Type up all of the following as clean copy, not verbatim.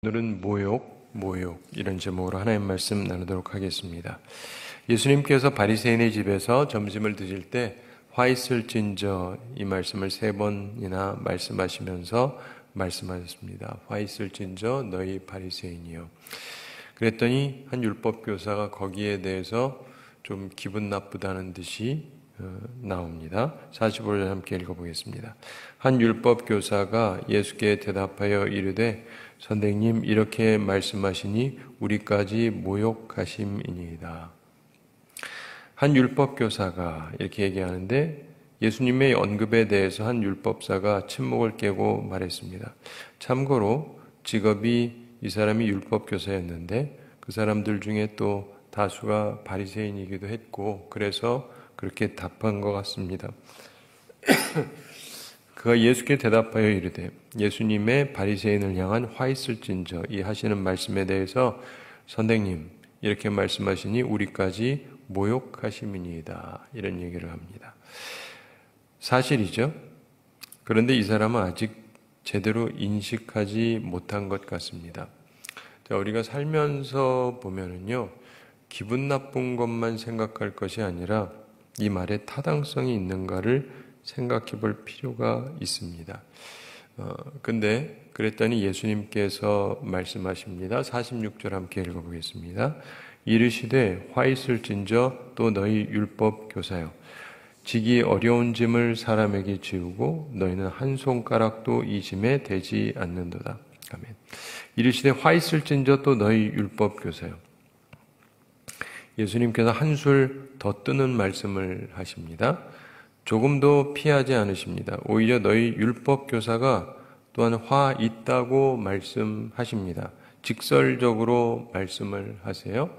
오늘은 모욕 이런 제목으로 하나님 말씀 나누도록 하겠습니다. 예수님께서 바리새인의 집에서 점심을 드실 때 화 있을진저 이 말씀을 3번이나 말씀하시면서 말씀하셨습니다. 화 있을진저 너희 바리새인이요. 그랬더니 한 율법교사가 거기에 대해서 좀 기분 나쁘다는 듯이 나옵니다. 45절 함께 읽어보겠습니다. 한 율법교사가 예수께 대답하여 이르되 선생님 이렇게 말씀하시니 우리까지 모욕하심이니이다. 한 율법교사가 이렇게 얘기하는데 예수님의 언급에 대해서 한 율법사가 침묵을 깨고 말했습니다. 참고로 직업이 이 사람이 율법교사였는데 그 사람들 중에 또 다수가 바리새인이기도 했고 그래서 그렇게 답한 것 같습니다. 그가 예수께 대답하여 이르되 예수님의 바리새인을 향한 화 있을진저 이 하시는 말씀에 대해서 선생님 이렇게 말씀하시니 우리까지 모욕하심이니이다 이런 얘기를 합니다. 사실이죠. 그런데 이 사람은 아직 제대로 인식하지 못한 것 같습니다. 우리가 살면서 보면은요 기분 나쁜 것만 생각할 것이 아니라 이 말에 타당성이 있는가를 생각해 볼 필요가 있습니다. 근데 그랬더니 예수님께서 말씀하십니다. 46절 함께 읽어보겠습니다. 이르시되 화 있을진저 또 너희 율법 교사여 지기 어려운 짐을 사람에게 지우고 너희는 한 손가락도 이 짐에 대지 않는도다. 아멘. 이르시되 화 있을진저 또 너희 율법 교사여 예수님께서 한술 더 뜨는 말씀을 하십니다. 조금도 피하지 않으십니다. 오히려 너희 율법교사가 또한 화 있다고 말씀하십니다. 직설적으로 말씀을 하세요.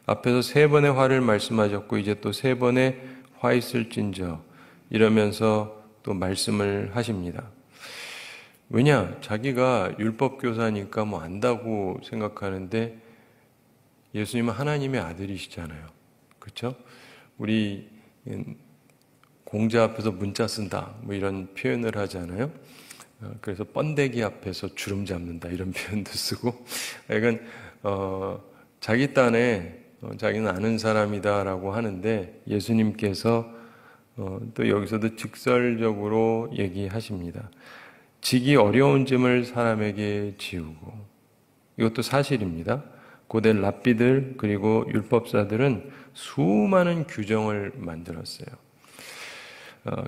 앞에서 3번의 화를 말씀하셨고 이제 또 3번의 화 있을진저 이러면서 또 말씀을 하십니다. 왜냐? 자기가 율법교사니까 뭐 안다고 생각하는데 예수님은 하나님의 아들이시잖아요. 그렇죠? 우리 공자 앞에서 문자 쓴다 뭐 이런 표현을 하잖아요. 그래서 번데기 앞에서 주름 잡는다 이런 표현도 쓰고 그러니까 자기 딴에 자기는 아는 사람이다라고 하는데 예수님께서 또 여기서도 직설적으로 얘기하십니다. 지기 어려운 짐을 사람에게 지우고 이것도 사실입니다. 고대 랍비들 그리고 율법사들은 수많은 규정을 만들었어요.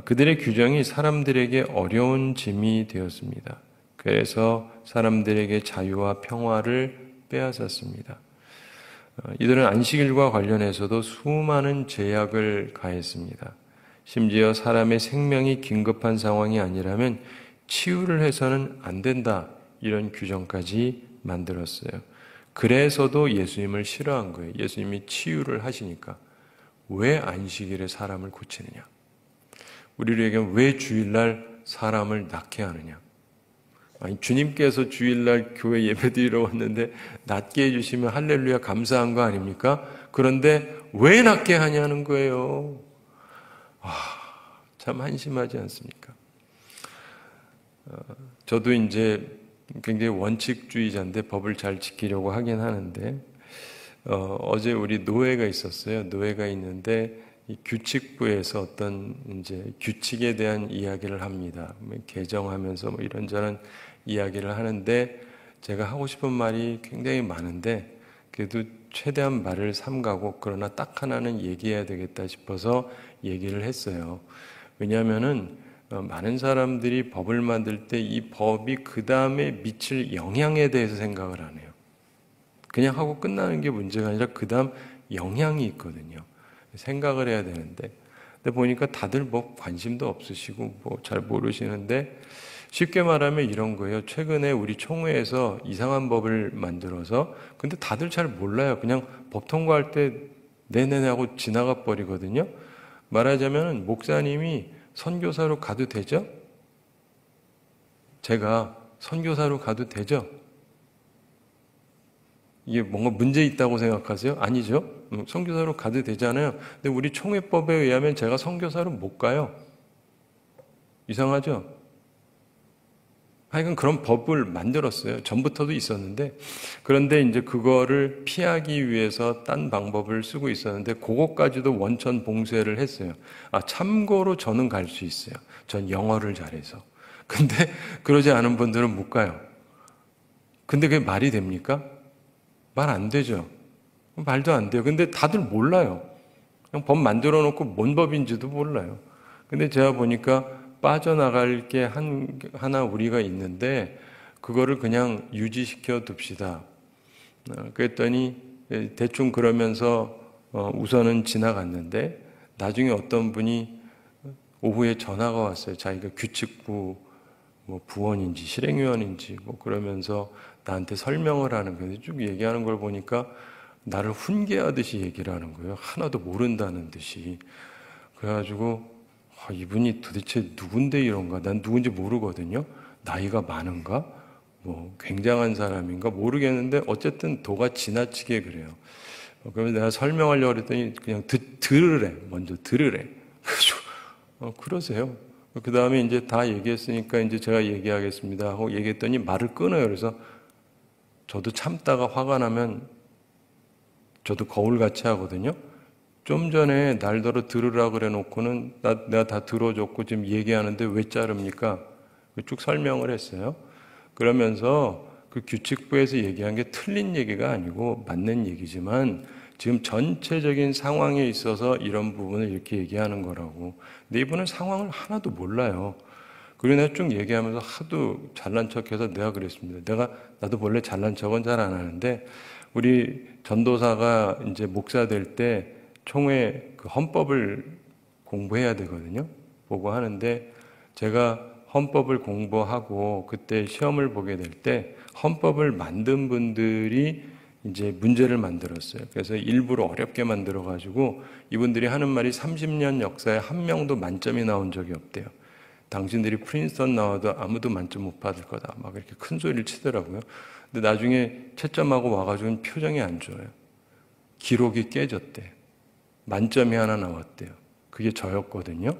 그들의 규정이 사람들에게 어려운 짐이 되었습니다. 그래서 사람들에게 자유와 평화를 빼앗았습니다. 이들은 안식일과 관련해서도 수많은 제약을 가했습니다. 심지어 사람의 생명이 긴급한 상황이 아니라면 치유를 해서는 안 된다 이런 규정까지 만들었어요. 그래서도 예수님을 싫어한 거예요. 예수님이 치유를 하시니까 왜 안식일에 사람을 고치느냐? 우리에게는 왜 주일날 사람을 낫게 하느냐? 아니 주님께서 주일날 교회 예배드리러 왔는데 낫게 해주시면 할렐루야 감사한 거 아닙니까? 그런데 왜 낫게 하냐는 거예요. 참 한심하지 않습니까? 저도 이제 굉장히 원칙주의자인데 법을 잘 지키려고 하긴 하는데 어제 우리 노회가 있었어요. 노회가 있는데 이 규칙부에서 어떤 이제 규칙에 대한 이야기를 합니다. 개정하면서 뭐 이런저런 이야기를 하는데 제가 하고 싶은 말이 굉장히 많은데 그래도 최대한 말을 삼가고 그러나 딱 하나는 얘기해야 되겠다 싶어서 얘기를 했어요. 왜냐하면은 많은 사람들이 법을 만들 때 이 법이 그 다음에 미칠 영향에 대해서 생각을 안 해요. 그냥 하고 끝나는 게 문제가 아니라 그 다음 영향이 있거든요. 생각을 해야 되는데 근데 보니까 다들 뭐 관심도 없으시고 뭐 잘 모르시는데 쉽게 말하면 이런 거예요. 최근에 우리 총회에서 이상한 법을 만들어서 근데 다들 잘 몰라요. 그냥 법 통과할 때 네네네 하고 지나가 버리거든요. 말하자면 목사님이 선교사로 가도 되죠? 제가 선교사로 가도 되죠? 이게 뭔가 문제 있다고 생각하세요? 아니죠? 선교사로 가도 되잖아요. 근데 우리 총회법에 의하면 제가 선교사로 못 가요. 이상하죠? 하여간 그런 법을 만들었어요. 전부터도 있었는데, 그런데 이제 그거를 피하기 위해서 딴 방법을 쓰고 있었는데, 그것까지도 원천 봉쇄를 했어요. 아, 참고로 저는 갈 수 있어요. 전 영어를 잘해서. 근데 그러지 않은 분들은 못 가요. 근데 그게 말이 됩니까? 말 안 되죠. 말도 안 돼요. 근데 다들 몰라요. 그냥 법 만들어 놓고 뭔 법인지도 몰라요. 근데 제가 보니까 빠져나갈 게 하나 우리가 있는데 그거를 그냥 유지시켜 둡시다. 그랬더니 대충 그러면서 우선은 지나갔는데 나중에 어떤 분이 오후에 전화가 왔어요. 자기가 규칙부 뭐 부원인지 실행위원인지 뭐 그러면서 나한테 설명을 하는 거예요. 쭉 얘기하는 걸 보니까 나를 훈계하듯이 얘기를 하는 거예요. 하나도 모른다는 듯이. 그래가지고 이분이 도대체 누군데 이런가? 난 누군지 모르거든요. 나이가 많은가? 뭐 굉장한 사람인가? 모르겠는데 어쨌든 도가 지나치게 그래요. 그러면 내가 설명하려고 그랬더니 그냥 들으래. 먼저 들으래. 그래가지고 그러세요. 그 다음에 이제 다 얘기했으니까 이제 제가 얘기하겠습니다 하고 얘기했더니 말을 끊어요. 그래서 저도 참다가 화가 나면 저도 거울같이 하거든요. 좀 전에 날더러 들으라 그래 놓고는 내가 다 들어줬고 지금 얘기하는데 왜 자릅니까? 쭉 설명을 했어요. 그러면서 그 규칙부에서 얘기한 게 틀린 얘기가 아니고 맞는 얘기지만 지금 전체적인 상황에 있어서 이런 부분을 이렇게 얘기하는 거라고. 근데 이분은 상황을 하나도 몰라요. 그리고 내가 쭉 얘기하면서 하도 잘난 척해서 내가 그랬습니다. 나도 원래 잘난 척은 잘 안 하는데 우리 전도사가 이제 목사 될 때 총회 그 헌법을 공부해야 되거든요. 보고 하는데 제가 헌법을 공부하고 그때 시험을 보게 될 때 헌법을 만든 분들이 이제 문제를 만들었어요. 그래서 일부러 어렵게 만들어가지고 이분들이 하는 말이 30년 역사에 한 명도 만점이 나온 적이 없대요. 당신들이 프린스턴 나와도 아무도 만점 못 받을 거다. 막 이렇게 큰 소리를 치더라고요. 근데 나중에 채점하고 와가지고는 표정이 안 좋아요. 기록이 깨졌대. 만점이 하나 나왔대요. 그게 저였거든요.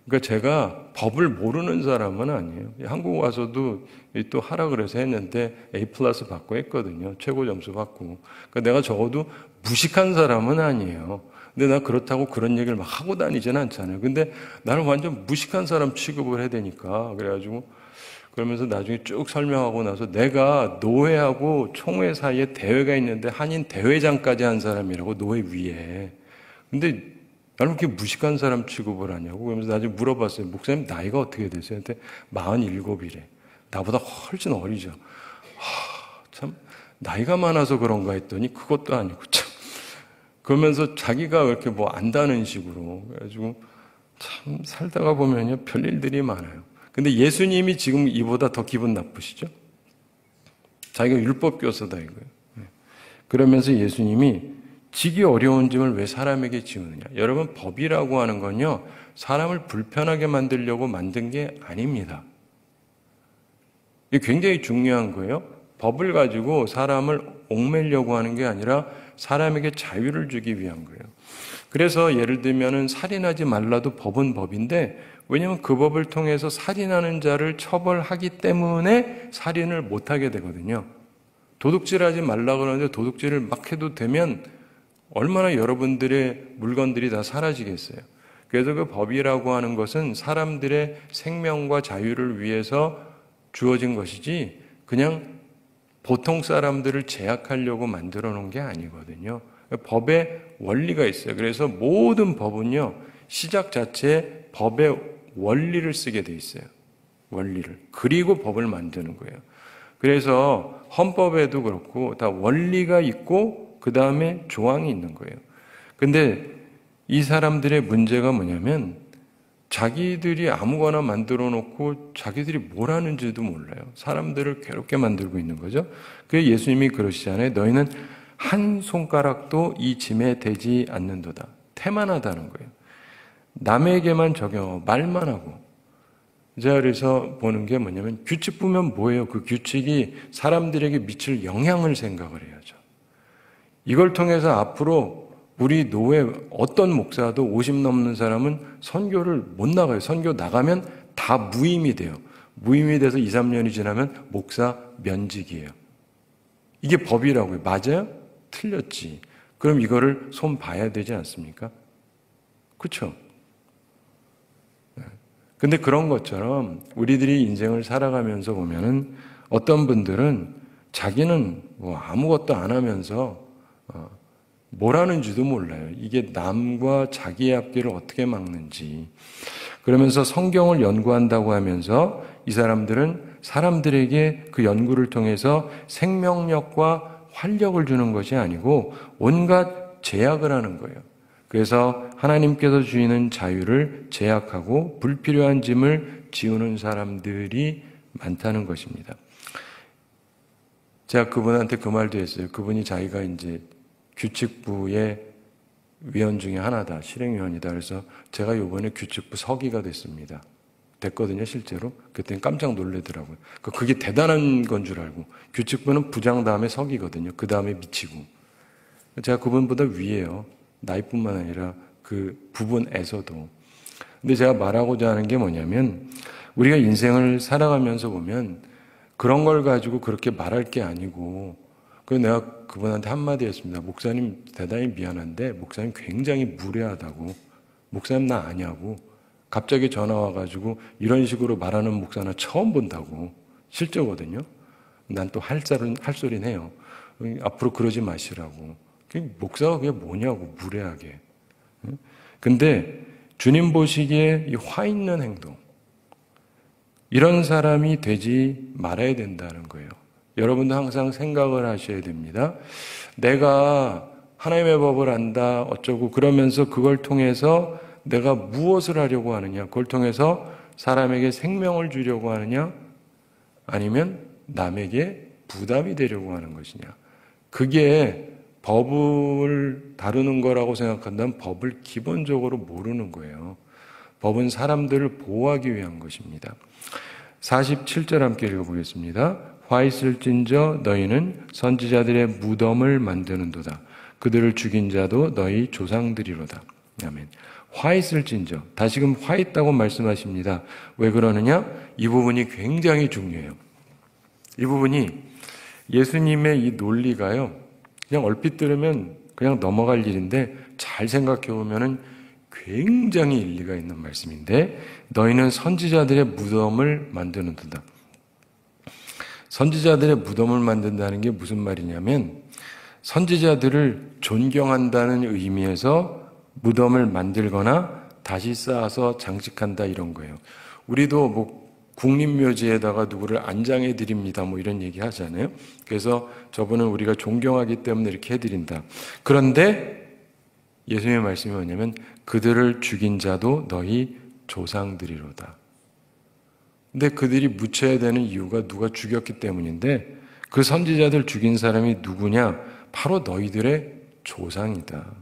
그러니까 제가 법을 모르는 사람은 아니에요. 한국 와서도 또 하라 그래서 했는데 A+ 받고 했거든요. 최고 점수 받고. 그러니까 내가 적어도 무식한 사람은 아니에요. 근데 나 그렇다고 그런 얘기를 막 하고 다니지는 않잖아요. 근데 나는 완전 무식한 사람 취급을 해야 되니까. 그래가지고 그러면서 나중에 쭉 설명하고 나서 내가 노회하고 총회 사이에 대회가 있는데 한인 대회장까지 한 사람이라고 노회 위에. 근데 나는 그렇게 무식한 사람 취급을 하냐고. 그러면서 나중에 물어봤어요. 목사님 나이가 어떻게 되세요? 근데 47이래. 나보다 훨씬 어리죠. 참 나이가 많아서 그런가 했더니 그것도 아니고 참. 그러면서 자기가 그렇게 뭐 안다는 식으로. 그래가지고 참 살다가 보면요 별일들이 많아요. 근데 예수님이 지금 이보다 더 기분 나쁘시죠? 자기가 율법 교사다 이거예요. 그러면서 예수님이 지기 어려운 짐을 왜 사람에게 지우느냐. 여러분 법이라고 하는 건요 사람을 불편하게 만들려고 만든 게 아닙니다. 이게 굉장히 중요한 거예요. 법을 가지고 사람을 옥매려고 하는 게 아니라 사람에게 자유를 주기 위한 거예요. 그래서 예를 들면은 살인하지 말라도 법은 법인데 왜냐하면 그 법을 통해서 살인하는 자를 처벌하기 때문에 살인을 못하게 되거든요. 도둑질하지 말라 그러는데 도둑질을 막 해도 되면 얼마나 여러분들의 물건들이 다 사라지겠어요. 그래서 그 법이라고 하는 것은 사람들의 생명과 자유를 위해서 주어진 것이지 그냥 보통 사람들을 제약하려고 만들어 놓은 게 아니거든요. 법에 원리가 있어요. 그래서 모든 법은요 시작 자체에 법의 원리를 쓰게 돼 있어요. 원리를. 그리고 법을 만드는 거예요. 그래서 헌법에도 그렇고 다 원리가 있고 그 다음에 조항이 있는 거예요. 근데 이 사람들의 문제가 뭐냐면 자기들이 아무거나 만들어 놓고 자기들이 뭘 하는지도 몰라요. 사람들을 괴롭게 만들고 있는 거죠. 그래서 예수님이 그러시잖아요. 너희는 한 손가락도 이 짐에 대지 않는도다. 태만하다는 거예요. 남에게만 적용하고 말만 하고. 제가 그래서 보는 게 뭐냐면 규칙 보면 뭐예요? 그 규칙이 사람들에게 미칠 영향을 생각을 해야죠. 이걸 통해서 앞으로 우리 노회 어떤 목사도 50 넘는 사람은 선교를 못 나가요. 선교 나가면 다 무임이 돼요. 무임이 돼서 2, 3년이 지나면 목사 면직이에요. 이게 법이라고요. 맞아요? 틀렸지. 그럼 이거를 손 봐야 되지 않습니까? 그렇죠? 근데 그런 것처럼 우리들이 인생을 살아가면서 보면은 어떤 분들은 자기는 뭐 아무것도 안 하면서 뭘 하는지도 몰라요. 이게 남과 자기의 앞길을 어떻게 막는지. 그러면서 성경을 연구한다고 하면서 이 사람들은 사람들에게 그 연구를 통해서 생명력과 활력을 주는 것이 아니고 온갖 제약을 하는 거예요. 그래서 하나님께서 주시는 자유를 제약하고 불필요한 짐을 지우는 사람들이 많다는 것입니다. 제가 그분한테 그 말도 했어요. 그분이 자기가 이제 규칙부의 위원 중에 하나다. 실행위원이다. 그래서 제가 이번에 규칙부 서기가 됐거든요, 실제로. 그때는 깜짝 놀라더라고요. 그게 대단한 건 줄 알고. 규칙부는 부장 다음에 서기거든요. 그 다음에 미치고. 제가 그분보다 위에요. 나이뿐만 아니라 그 부분에서도. 근데 제가 말하고자 하는 게 뭐냐면 우리가 인생을 살아가면서 보면 그런 걸 가지고 그렇게 말할 게 아니고 그래서 내가 그분한테 한마디 했습니다. 목사님 대단히 미안한데 목사님 굉장히 무례하다고. 목사님 나 아냐고. 갑자기 전화 와가지고 이런 식으로 말하는 목사는 처음 본다고. 실제거든요. 난 또 할 소리는 해요. 앞으로 그러지 마시라고. 목사가 그게 뭐냐고, 무례하게. 근데 주님 보시기에 이 화 있는 행동, 이런 사람이 되지 말아야 된다는 거예요. 여러분도 항상 생각을 하셔야 됩니다. 내가 하나님의 법을 안다, 어쩌고 그러면서 그걸 통해서 내가 무엇을 하려고 하느냐, 그걸 통해서 사람에게 생명을 주려고 하느냐, 아니면 남에게 부담이 되려고 하는 것이냐. 그게 법을 다루는 거라고 생각한다면 법을 기본적으로 모르는 거예요. 법은 사람들을 보호하기 위한 것입니다. 47절 함께 읽어보겠습니다. 화 있을진저 너희는 선지자들의 무덤을 만드는도다. 그들을 죽인 자도 너희 조상들이로다. 아멘. 화 있을진저. 다시금 화 있다고 말씀하십니다. 왜 그러느냐? 이 부분이 굉장히 중요해요. 이 부분이 예수님의 이 논리가요. 그냥 얼핏 들으면 그냥 넘어갈 일인데 잘 생각해 보면은 굉장히 일리가 있는 말씀인데 너희는 선지자들의 무덤을 만드는도다. 선지자들의 무덤을 만든다는 게 무슨 말이냐면 선지자들을 존경한다는 의미에서 무덤을 만들거나 다시 쌓아서 장식한다 이런 거예요. 우리도 뭐 국립묘지에다가 누구를 안장해 드립니다. 뭐 이런 얘기 하잖아요. 그래서 저분은 우리가 존경하기 때문에 이렇게 해드린다. 그런데 예수님의 말씀이 뭐냐면 그들을 죽인 자도 너희 조상들이로다. 근데 그들이 묻혀야 되는 이유가 누가 죽였기 때문인데 그 선지자들 죽인 사람이 누구냐? 바로 너희들의 조상이다.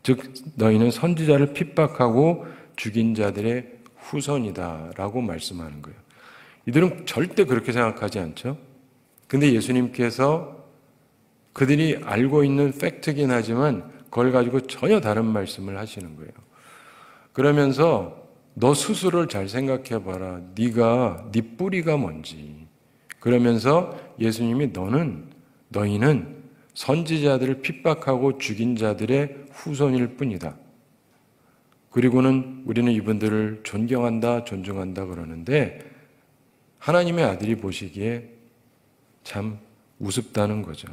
즉 너희는 선지자를 핍박하고 죽인 자들의 후손이다라고 말씀하는 거예요. 이들은 절대 그렇게 생각하지 않죠. 근데 예수님께서 그들이 알고 있는 팩트긴 하지만 그걸 가지고 전혀 다른 말씀을 하시는 거예요. 그러면서 너 스스로를 잘 생각해 봐라. 네 뿌리가 뭔지. 그러면서 예수님이 너희는 선지자들을 핍박하고 죽인 자들의 후손일 뿐이다. 그리고는 우리는 이분들을 존경한다, 존중한다 그러는데 하나님의 아들이 보시기에 참 우습다는 거죠.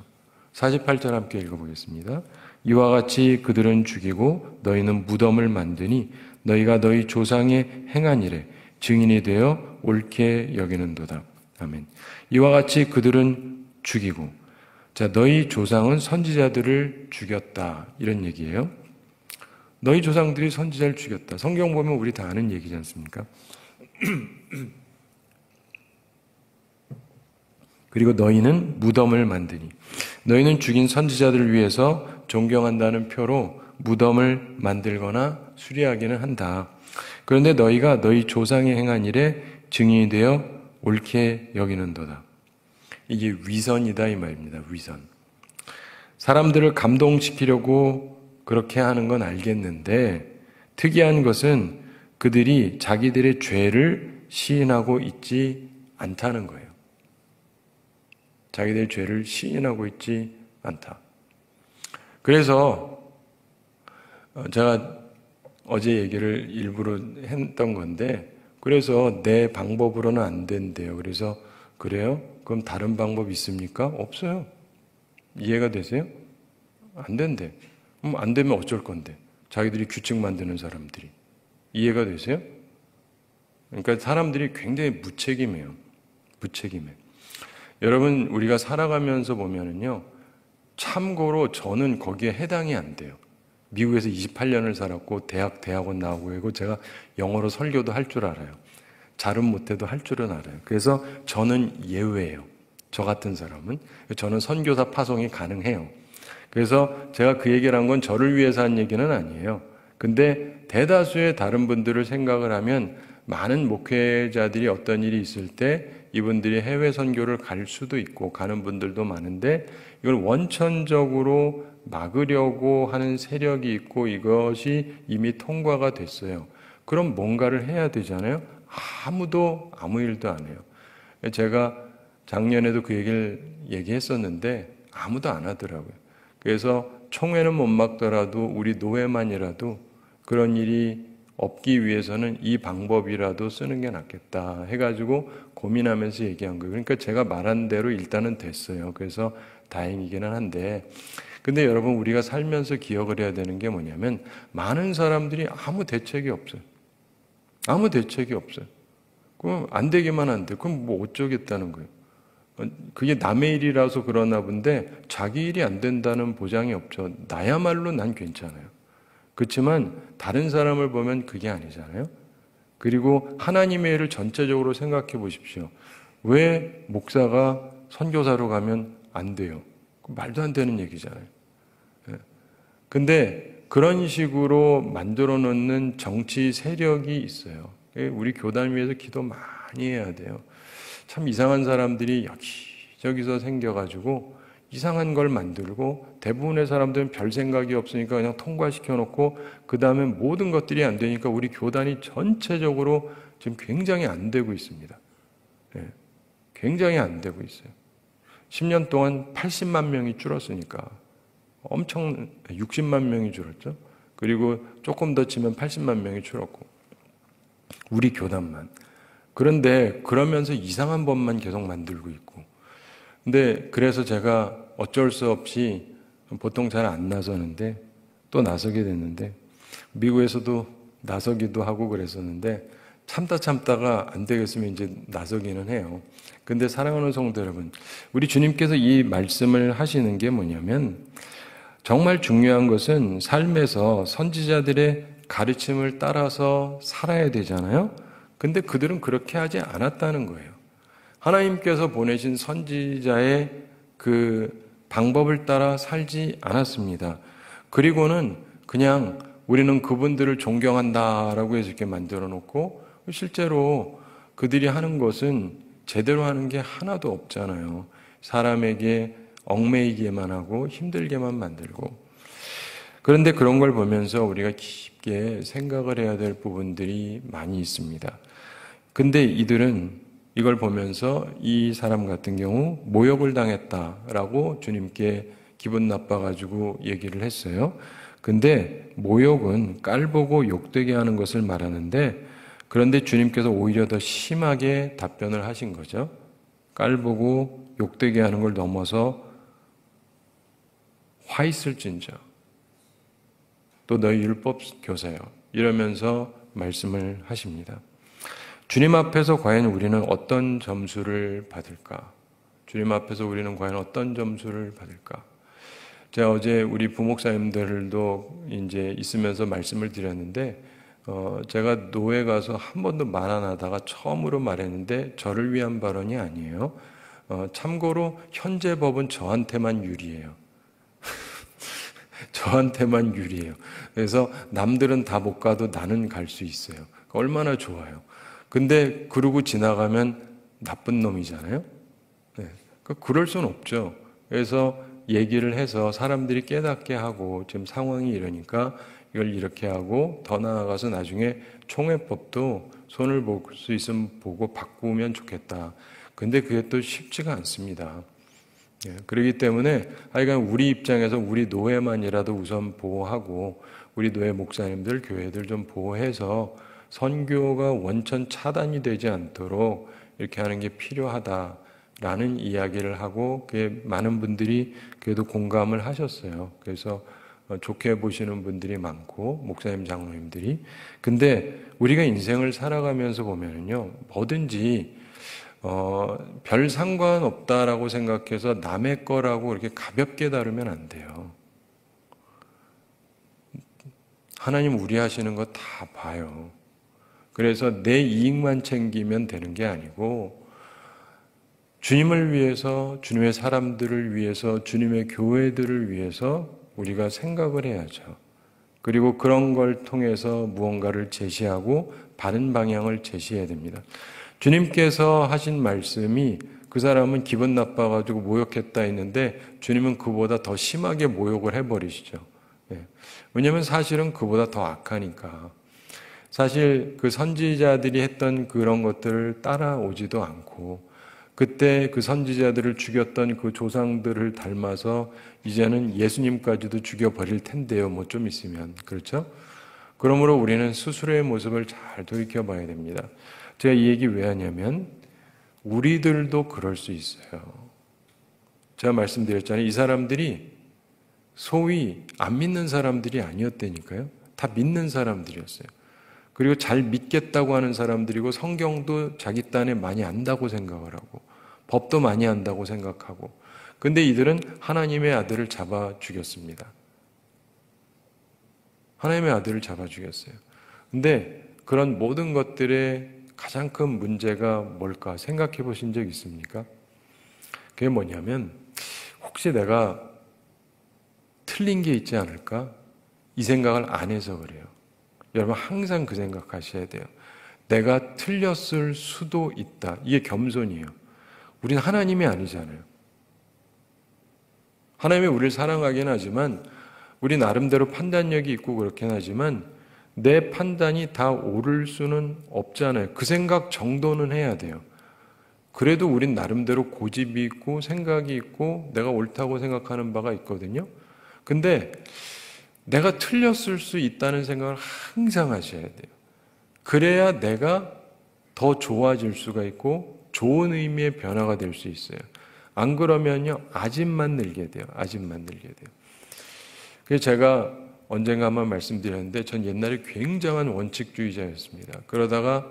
48절 함께 읽어보겠습니다. 이와 같이 그들은 죽이고 너희는 무덤을 만드니 너희가 너희 조상의 행한 일에 증인이 되어 옳게 여기는도다. 아멘. 이와 같이 그들은 죽이고 자 너희 조상은 선지자들을 죽였다 이런 얘기예요. 너희 조상들이 선지자를 죽였다. 성경 보면 우리 다 아는 얘기지 않습니까? 그리고 너희는 무덤을 만드니 너희는 죽인 선지자들을 위해서 존경한다는 표로 무덤을 만들거나 수리하기는 한다. 그런데 너희가 너희 조상의 행한 일에 증인이 되어 옳게 여기는도다. 이게 위선이다 이 말입니다. 위선. 사람들을 감동시키려고 그렇게 하는 건 알겠는데 특이한 것은 그들이 자기들의 죄를 시인하고 있지 않다는 거예요. 자기들 죄를 시인하고 있지 않다. 그래서 제가 어제 얘기를 일부러 했던 건데, 그래서 내 방법으로는 안 된대요. 그래서 그래요? 그럼 다른 방법 있습니까? 없어요. 이해가 되세요? 안 된대. 그럼 안 되면 어쩔 건데? 자기들이 규칙 만드는 사람들이. 이해가 되세요? 그러니까 사람들이 굉장히 무책임해요. 무책임해. 여러분, 우리가 살아가면서 보면은요, 참고로 저는 거기에 해당이 안 돼요. 미국에서 28년을 살았고, 대학원 나오고, 그리고 제가 영어로 설교도 할 줄 알아요. 잘은 못해도 할 줄은 알아요. 그래서 저는 예외예요. 저 같은 사람은. 저는 선교사 파송이 가능해요. 그래서 제가 그 얘기를 한 건 저를 위해서 한 얘기는 아니에요. 근데 대다수의 다른 분들을 생각을 하면 많은 목회자들이 어떤 일이 있을 때 이분들이 해외 선교를 갈 수도 있고 가는 분들도 많은데, 이걸 원천적으로 막으려고 하는 세력이 있고 이것이 이미 통과가 됐어요. 그럼 뭔가를 해야 되잖아요. 아무도 아무 일도 안 해요. 제가 작년에도 그 얘기를 얘기했었는데 아무도 안 하더라고요. 그래서 총회는 못 막더라도 우리 노회만이라도 그런 일이 없기 위해서는 이 방법이라도 쓰는 게 낫겠다 해가지고 고민하면서 얘기한 거예요. 그러니까 제가 말한 대로 일단은 됐어요. 그래서 다행이기는 한데, 근데 여러분, 우리가 살면서 기억을 해야 되는 게 뭐냐면 많은 사람들이 아무 대책이 없어요. 아무 대책이 없어요. 그럼 안 되기만 한데 그럼 뭐 어쩌겠다는 거예요. 그게 남의 일이라서 그러나 본데 자기 일이 안 된다는 보장이 없죠. 나야말로 난 괜찮아요. 그렇지만 다른 사람을 보면 그게 아니잖아요. 그리고 하나님의 일을 전체적으로 생각해 보십시오. 왜 목사가 선교사로 가면 안 돼요? 말도 안 되는 얘기잖아요. 근데 그런 식으로 만들어 놓는 정치 세력이 있어요. 우리 교단 위해서 기도 많이 해야 돼요. 참 이상한 사람들이 여기저기서 생겨가지고 이상한 걸 만들고, 대부분의 사람들은 별 생각이 없으니까 그냥 통과시켜 놓고 그 다음에 모든 것들이 안 되니까 우리 교단이 전체적으로 지금 굉장히 안 되고 있습니다. 굉장히 안 되고 있어요. 10년 동안 80만 명이 줄었으니까 엄청 60만 명이 줄었죠. 그리고 조금 더 치면 80만 명이 줄었고, 우리 교단만. 그런데 그러면서 이상한 법만 계속 만들고 있고. 근데 그래서 제가 어쩔 수 없이 보통 잘 안 나서는데 또 나서게 됐는데, 미국에서도 나서기도 하고 그랬었는데 참다가 안 되겠으면 이제 나서기는 해요. 근데 사랑하는 성도 여러분, 우리 주님께서 이 말씀을 하시는 게 뭐냐면, 정말 중요한 것은 삶에서 선지자들의 가르침을 따라서 살아야 되잖아요. 근데 그들은 그렇게 하지 않았다는 거예요. 하나님께서 보내신 선지자의 그 방법을 따라 살지 않았습니다. 그리고는 그냥 우리는 그분들을 존경한다라고 해서 이렇게 만들어 놓고, 실제로 그들이 하는 것은 제대로 하는 게 하나도 없잖아요. 사람에게 얽매이게만 하고 힘들게만 만들고. 그런데 그런 걸 보면서 우리가 깊게 생각을 해야 될 부분들이 많이 있습니다. 근데 이들은 이걸 보면서 이 사람 같은 경우 모욕을 당했다라고 주님께 기분 나빠가지고 얘기를 했어요. 근데 모욕은 깔보고 욕되게 하는 것을 말하는데, 그런데 주님께서 오히려 더 심하게 답변을 하신 거죠. 깔보고 욕되게 하는 걸 넘어서 화 있을진저 또 너희 율법 교사여 이러면서 말씀을 하십니다. 주님 앞에서 과연 우리는 어떤 점수를 받을까? 주님 앞에서 우리는 과연 어떤 점수를 받을까? 제가 어제 우리 부목사님들도 이제 있으면서 말씀을 드렸는데, 제가 노회 가서 한 번도 말 안 하다가 처음으로 말했는데 저를 위한 발언이 아니에요. 참고로 현재 법은 저한테만 유리해요. 저한테만 유리해요. 그래서 남들은 다 못 가도 나는 갈 수 있어요. 얼마나 좋아요. 근데 그러고 지나가면 나쁜 놈이잖아요. 네. 그럴 수는 없죠. 그래서 얘기를 해서 사람들이 깨닫게 하고, 지금 상황이 이러니까 이걸 이렇게 하고, 더 나아가서 나중에 총회법도 손을 볼 수 있으면 보고 바꾸면 좋겠다. 근데 그게 또 쉽지가 않습니다. 그렇기 때문에 하여간 우리 입장에서 우리 노예만이라도 우선 보호하고 우리 노예 목사님들, 교회들 좀 보호해서 선교가 원천 차단이 되지 않도록 이렇게 하는 게 필요하다라는 이야기를 하고 그게 많은 분들이 그래도 공감을 하셨어요. 그래서 좋게 보시는 분들이 많고 목사님, 장로님들이. 근데 우리가 인생을 살아가면서 보면은요, 뭐든지 별 상관없다라고 생각해서 남의 거라고 이렇게 가볍게 다루면 안 돼요. 하나님 우리 하시는 거 다 봐요. 그래서 내 이익만 챙기면 되는 게 아니고 주님을 위해서, 주님의 사람들을 위해서, 주님의 교회들을 위해서 우리가 생각을 해야죠. 그리고 그런 걸 통해서 무언가를 제시하고 바른 방향을 제시해야 됩니다. 주님께서 하신 말씀이 그 사람은 기분 나빠가지고 모욕했다 했는데 주님은 그보다 더 심하게 모욕을 해버리시죠. 왜냐하면 사실은 그보다 더 악하니까. 사실 그 선지자들이 했던 그런 것들을 따라오지도 않고 그때 그 선지자들을 죽였던 그 조상들을 닮아서 이제는 예수님까지도 죽여버릴 텐데요. 뭐 좀 있으면. 그렇죠? 그러므로 우리는 스스로의 모습을 잘 돌이켜봐야 됩니다. 제가 이 얘기 왜 하냐면 우리들도 그럴 수 있어요. 제가 말씀드렸잖아요. 이 사람들이 소위 안 믿는 사람들이 아니었다니까요. 다 믿는 사람들이었어요. 그리고 잘 믿겠다고 하는 사람들이고 성경도 자기 딴에 많이 안다고 생각을 하고 법도 많이 안다고 생각하고 근데 이들은 하나님의 아들을 잡아 죽였습니다. 하나님의 아들을 잡아 죽였어요. 근데 그런 모든 것들의 가장 큰 문제가 뭘까 생각해 보신 적 있습니까? 그게 뭐냐면 혹시 내가 틀린 게 있지 않을까? 이 생각을 안 해서 그래요. 여러분 항상 그 생각하셔야 돼요. 내가 틀렸을 수도 있다. 이게 겸손이에요. 우리는 하나님이 아니잖아요. 하나님이 우리를 사랑하긴 하지만 우리 나름대로 판단력이 있고 그렇긴 하지만 내 판단이 다 옳을 수는 없잖아요. 그 생각 정도는 해야 돼요. 그래도 우린 나름대로 고집이 있고 생각이 있고 내가 옳다고 생각하는 바가 있거든요. 근데 내가 틀렸을 수 있다는 생각을 항상 하셔야 돼요. 그래야 내가 더 좋아질 수가 있고 좋은 의미의 변화가 될 수 있어요. 안 그러면요, 아집만 늘게 돼요. 아집만 늘게 돼요. 그래서 제가 언젠가 한번 말씀드렸는데 전 옛날에 굉장한 원칙주의자였습니다. 그러다가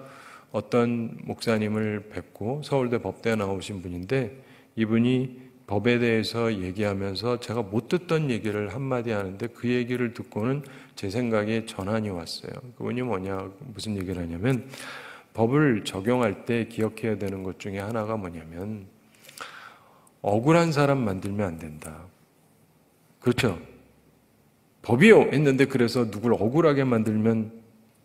어떤 목사님을 뵙고 서울대 법대 나오신 분인데 이분이 법에 대해서 얘기하면서 제가 못 듣던 얘기를 한마디 하는데 그 얘기를 듣고는 제 생각에 전환이 왔어요. 그분이 무슨 얘기를 하냐면 법을 적용할 때 기억해야 되는 것 중에 하나가 뭐냐면 억울한 사람 만들면 안 된다. 그렇죠? 법이요! 했는데 그래서 누굴 억울하게 만들면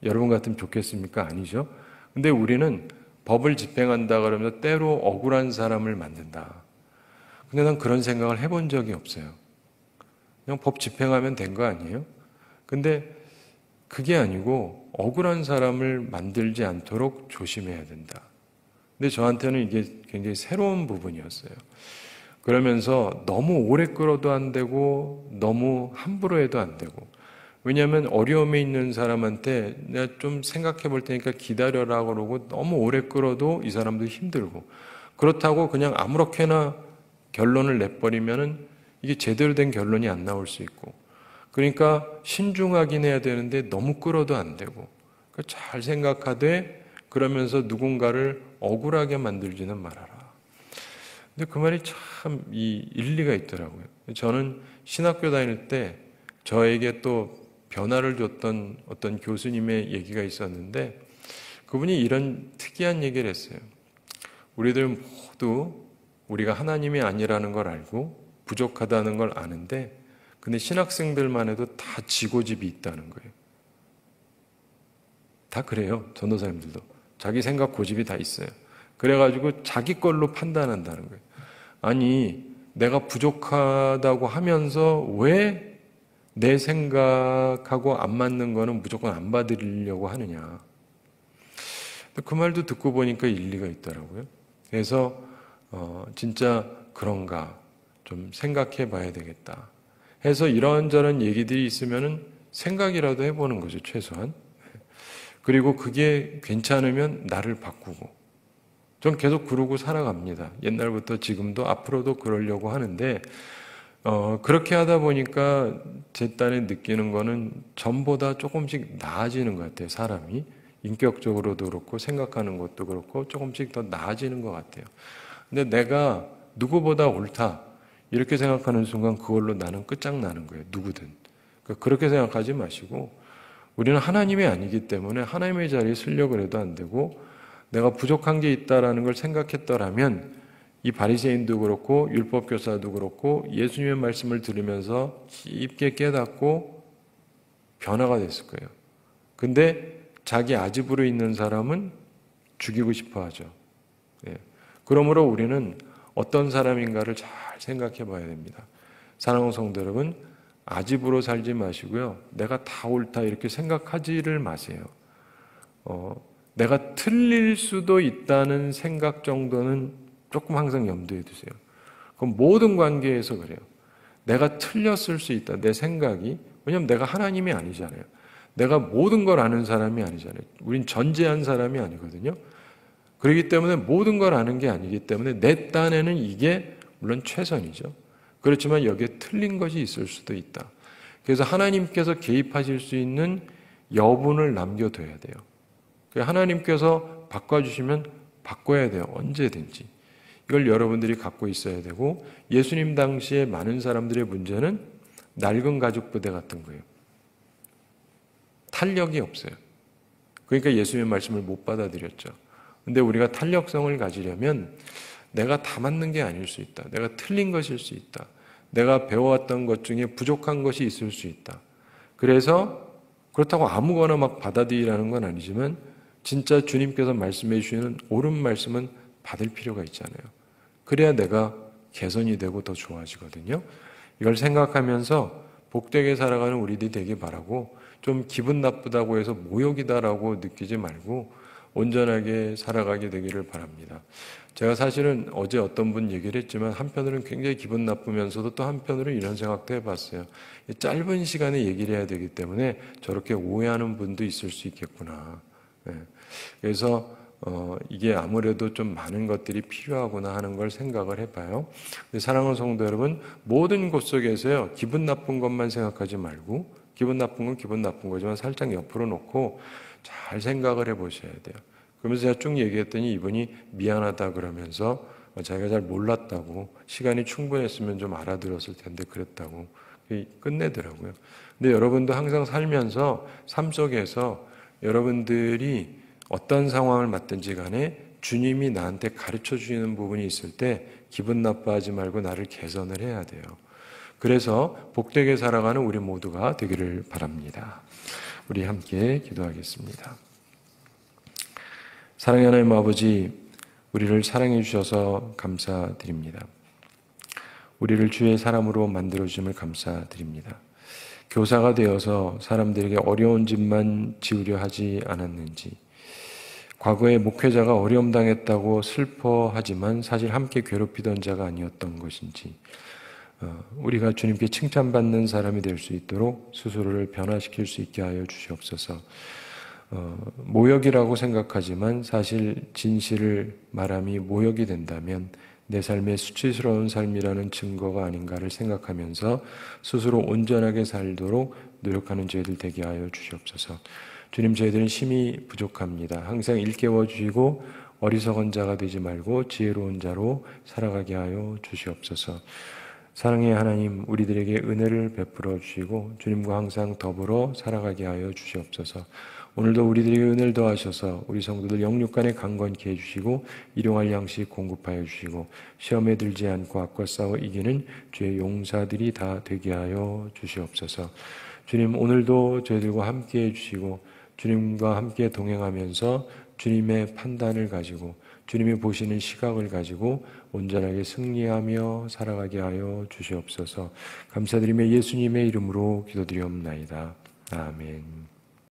여러분 같으면 좋겠습니까? 아니죠? 근데 우리는 법을 집행한다 그러면 때로 억울한 사람을 만든다. 근데 난 그런 생각을 해본 적이 없어요. 그냥 법 집행하면 된 거 아니에요? 근데 그게 아니고 억울한 사람을 만들지 않도록 조심해야 된다. 근데 저한테는 이게 굉장히 새로운 부분이었어요. 그러면서 너무 오래 끌어도 안 되고 너무 함부로 해도 안 되고 왜냐하면 어려움에 있는 사람한테 내가 좀 생각해 볼 테니까 기다려라 그러고 너무 오래 끌어도 이 사람도 힘들고 그렇다고 그냥 아무렇게나 결론을 내버리면은 이게 제대로 된 결론이 안 나올 수 있고 그러니까 신중하긴 해야 되는데 너무 끌어도 안 되고 그러니까 잘 생각하되 그러면서 누군가를 억울하게 만들지는 말아라. 근데 그 말이 참 이 일리가 있더라고요. 저는 신학교 다닐 때 저에게 또 변화를 줬던 어떤 교수님의 얘기가 있었는데 그분이 이런 특이한 얘기를 했어요. 우리들 모두 우리가 하나님이 아니라는 걸 알고 부족하다는 걸 아는데 근데 신학생들만 해도 다 지고집이 있다는 거예요. 다 그래요. 전도사님들도. 자기 생각 고집이 다 있어요. 그래가지고 자기 걸로 판단한다는 거예요. 아니 내가 부족하다고 하면서 왜 내 생각하고 안 맞는 거는 무조건 안 받으려고 하느냐. 그 말도 듣고 보니까 일리가 있더라고요. 해서 진짜 그런가 좀 생각해 봐야 되겠다 해서 이런저런 얘기들이 있으면은 생각이라도 해보는 거죠, 최소한. 그리고 그게 괜찮으면 나를 바꾸고. 전 계속 그러고 살아갑니다. 옛날부터 지금도 앞으로도 그러려고 하는데 그렇게 하다 보니까 제 딴에 느끼는 거는 전보다 조금씩 나아지는 것 같아요, 사람이. 인격적으로도 그렇고 생각하는 것도 그렇고 조금씩 더 나아지는 것 같아요. 근데 내가 누구보다 옳다 이렇게 생각하는 순간 그걸로 나는 끝장나는 거예요, 누구든. 그러니까 그렇게 생각하지 마시고 우리는 하나님이 아니기 때문에 하나님의 자리에 서려고 해도 안 되고 내가 부족한 게 있다라는 걸 생각했더라면 이 바리새인도 그렇고 율법교사도 그렇고 예수님의 말씀을 들으면서 깊게 깨닫고 변화가 됐을 거예요. 근데 자기 아집으로 있는 사람은 죽이고 싶어 하죠. 예. 그러므로 우리는 어떤 사람인가를 잘 생각해 봐야 됩니다. 사랑하는 성도 여러분, 아집으로 살지 마시고요. 내가 다 옳다 이렇게 생각하지를 마세요. 내가 틀릴 수도 있다는 생각 정도는 조금 항상 염두에 두세요. 그럼 모든 관계에서 그래요. 내가 틀렸을 수 있다. 내 생각이. 왜냐하면 내가 하나님이 아니잖아요. 내가 모든 걸 아는 사람이 아니잖아요. 우린 전제한 사람이 아니거든요. 그렇기 때문에 모든 걸 아는 게 아니기 때문에 내 딴에는 이게 물론 최선이죠. 그렇지만 여기에 틀린 것이 있을 수도 있다. 그래서 하나님께서 개입하실 수 있는 여분을 남겨둬야 돼요. 하나님께서 바꿔주시면 바꿔야 돼요. 언제든지. 이걸 여러분들이 갖고 있어야 되고 예수님 당시에 많은 사람들의 문제는 낡은 가죽 부대 같은 거예요. 탄력이 없어요. 그러니까 예수님의 말씀을 못 받아들였죠. 근데 우리가 탄력성을 가지려면 내가 다 맞는 게 아닐 수 있다. 내가 틀린 것일 수 있다. 내가 배워왔던 것 중에 부족한 것이 있을 수 있다. 그래서 그렇다고 아무거나 막 받아들이라는 건 아니지만 진짜 주님께서 말씀해 주시는 옳은 말씀은 받을 필요가 있잖아요. 그래야 내가 개선이 되고 더 좋아지거든요. 이걸 생각하면서 복되게 살아가는 우리들이 되길 바라고 좀 기분 나쁘다고 해서 모욕이다라고 느끼지 말고 온전하게 살아가게 되기를 바랍니다. 제가 사실은 어제 어떤 분 얘기를 했지만 한편으로는 굉장히 기분 나쁘면서도 또 한편으로는 이런 생각도 해봤어요. 짧은 시간에 얘기를 해야 되기 때문에 저렇게 오해하는 분도 있을 수 있겠구나. 그래서 이게 아무래도 좀 많은 것들이 필요하구나 하는 걸 생각을 해봐요. 사랑하는 성도 여러분, 모든 곳 속에서요 기분 나쁜 것만 생각하지 말고 기분 나쁜 건 기분 나쁜 거지만 살짝 옆으로 놓고 잘 생각을 해보셔야 돼요. 그러면서 제가 쭉 얘기했더니 이분이 미안하다 그러면서 자기가 잘 몰랐다고 시간이 충분했으면 좀 알아들었을 텐데 그랬다고 끝내더라고요. 근데 여러분도 항상 살면서 삶 속에서 여러분들이 어떤 상황을 맞든지 간에 주님이 나한테 가르쳐 주시는 부분이 있을 때 기분 나빠하지 말고 나를 개선을 해야 돼요. 그래서 복되게 살아가는 우리 모두가 되기를 바랍니다. 우리 함께 기도하겠습니다. 사랑의 하나님 아버지, 우리를 사랑해 주셔서 감사드립니다. 우리를 주의 사람으로 만들어 주심을 감사드립니다. 교사가 되어서 사람들에게 어려운 짓만 지우려 하지 않았는지, 과거에 목회자가 어려움 당했다고 슬퍼하지만 사실 함께 괴롭히던 자가 아니었던 것인지, 우리가 주님께 칭찬받는 사람이 될 수 있도록 스스로를 변화시킬 수 있게 하여 주시옵소서. 모욕이라고 생각하지만 사실 진실을 말함이 모욕이 된다면 내 삶의 수치스러운 삶이라는 증거가 아닌가를 생각하면서 스스로 온전하게 살도록 노력하는 저희들 되게 하여 주시옵소서. 주님, 저희들은 힘이 부족합니다. 항상 일깨워 주시고 어리석은 자가 되지 말고 지혜로운 자로 살아가게 하여 주시옵소서. 사랑의 하나님, 우리들에게 은혜를 베풀어 주시고 주님과 항상 더불어 살아가게 하여 주시옵소서. 오늘도 우리들에게 은혜를 더하셔서 우리 성도들 영육간에 강건케 해주시고 일용할 양식 공급하여 주시고 시험에 들지 않고 악과 싸워 이기는 주의 용사들이 다 되게 하여 주시옵소서. 주님, 오늘도 저희들과 함께 해주시고 주님과 함께 동행하면서 주님의 판단을 가지고 주님이 보시는 시각을 가지고 온전하게 승리하며 살아가게 하여 주시옵소서. 감사드리며 예수님의 이름으로 기도드리옵나이다. 아멘.